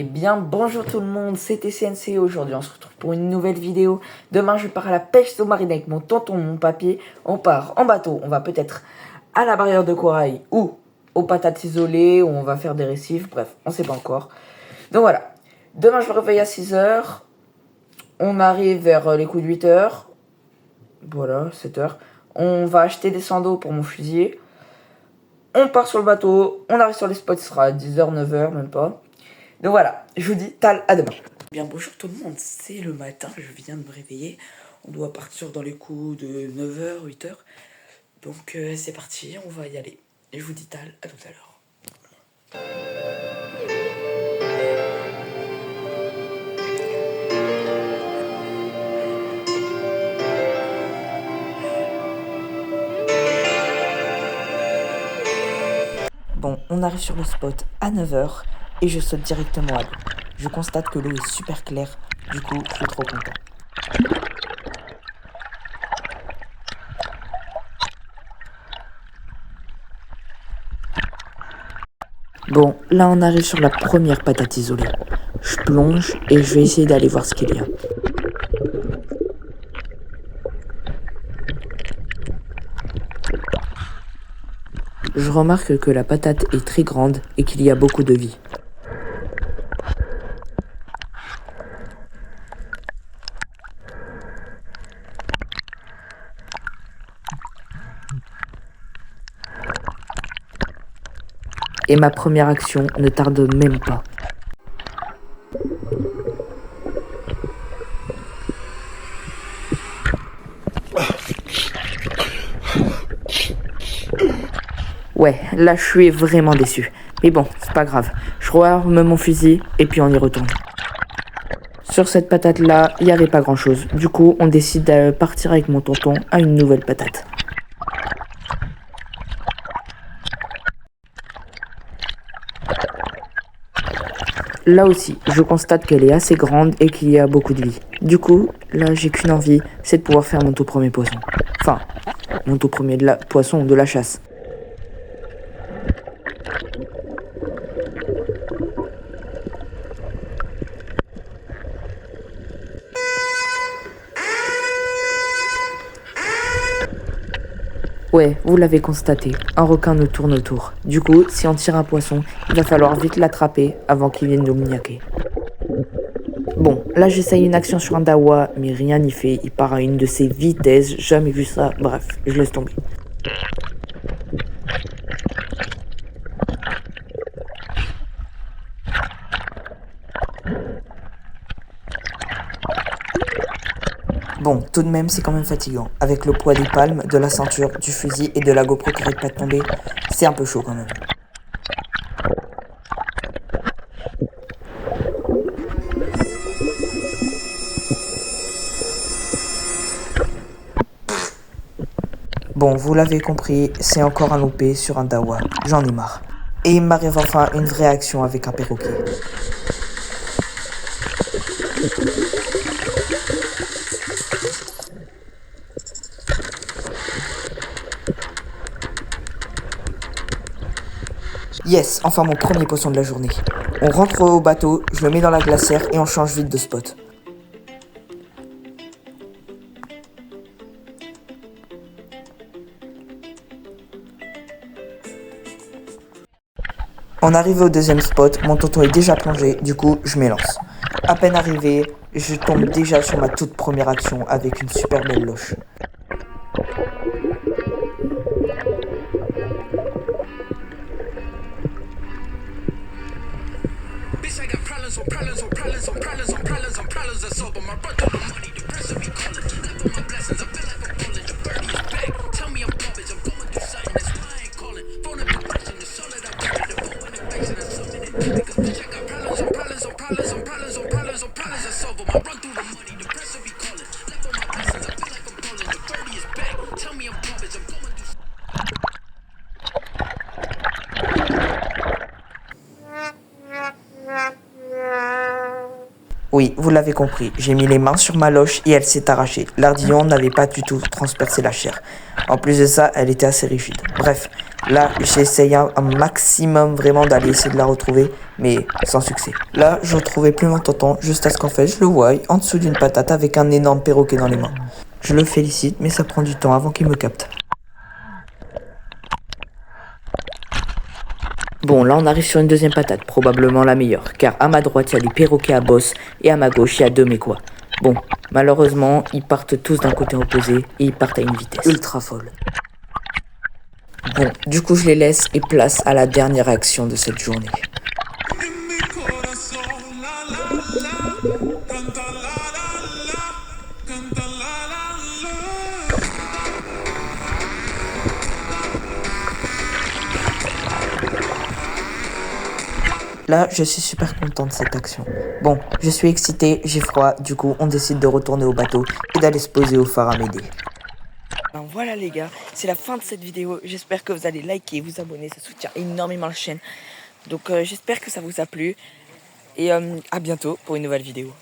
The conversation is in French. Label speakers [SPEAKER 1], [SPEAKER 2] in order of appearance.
[SPEAKER 1] Eh bien, bonjour tout le monde, c'était CNC. Aujourd'hui, on se retrouve pour une nouvelle vidéo. Demain, je pars à la pêche sous-marine avec mon tonton, mon papier. On part en bateau, on va peut-être à la barrière de corail ou aux patates isolées, où on va faire des récifs. Bref, on sait pas encore. Donc voilà, demain, je me réveille à 6h. On arrive vers les coups de 8h. Voilà, 7h. On va acheter des sandaux pour mon fusil. On part sur le bateau, on arrive sur les spots, ce sera à 10h, 9h, même pas. Donc voilà, je vous dis, tal, à demain. Bien, bonjour tout le monde, c'est le matin, je viens de me réveiller. On doit partir dans les coups de 9h, 8h. Donc c'est parti, on va y aller. Et je vous dis, tal, à tout à l'heure. Bon, on arrive sur le spot à 9h et je saute directement à l'eau. Je constate que l'eau est super claire, du coup, je suis trop content. Bon, là on arrive sur la première patate isolée. Je plonge et je vais essayer d'aller voir ce qu'il y a. Je remarque que la patate est très grande et qu'il y a beaucoup de vie. Et ma première action ne tarde même pas. Ouais, là je suis vraiment déçu. Mais bon, c'est pas grave. Je rearme mon fusil et puis on y retourne. Sur cette patate là, il n'y avait pas grand chose. Du coup, on décide de partir avec mon tonton à une nouvelle patate. Là aussi, je constate qu'elle est assez grande et qu'il y a beaucoup de vie. Du coup, là j'ai qu'une envie, c'est de pouvoir faire mon tout premier poisson. Enfin, mon tout premier poisson de la chasse. Ouais, vous l'avez constaté, un requin nous tourne autour. Du coup, si on tire un poisson, il va falloir vite l'attraper avant qu'il vienne nous niaquer. Bon, là j'essaye une action sur un dawa, mais rien n'y fait, il part à une de ses vitesses, jamais vu ça, bref, je laisse tomber. Bon, tout de même, c'est quand même fatigant. Avec le poids des palmes, de la ceinture, du fusil et de la GoPro qui arrête pas de tomber, c'est un peu chaud quand même. Bon, vous l'avez compris, c'est encore un loupé sur un dawa. J'en ai marre. Et il m'arrive enfin une vraie action avec un perroquet. Yes, enfin mon premier poisson de la journée. On rentre au bateau, je le mets dans la glacière et on change vite de spot. On arrive au deuxième spot, mon tonton est déjà plongé, du coup je m'élance. À peine arrivé, je tombe déjà sur ma toute première action avec une super belle loche. Oui, vous l'avez compris, j'ai mis les mains sur ma loche et elle s'est arrachée. L'ardillon n'avait pas du tout transpercé la chair. En plus de ça, elle était assez rigide. Bref, Là, j'essaye un maximum vraiment d'aller essayer de la retrouver, mais sans succès. Là, je retrouvais plus mon tonton, jusqu'à ce qu'en fait, je le voie en dessous d'une patate avec un énorme perroquet dans les mains. Je le félicite, mais ça prend du temps avant qu'il me capte. Bon, là on arrive sur une deuxième patate, probablement la meilleure, car à ma droite il y a des perroquets à bosse et à ma gauche il y a deux mécois. Bon, malheureusement, ils partent tous d'un côté opposé et ils partent à une vitesse ultra folle. Bon, du coup je les laisse et place à la dernière action de cette journée. Là, je suis super content de cette action. Bon, je suis excité, j'ai froid, du coup, on décide de retourner au bateau et d'aller se poser au phare à m'aider. Ben voilà les gars, c'est la fin de cette vidéo. J'espère que vous allez liker, vous abonner, ça soutient énormément la chaîne. Donc j'espère que ça vous a plu et à bientôt pour une nouvelle vidéo.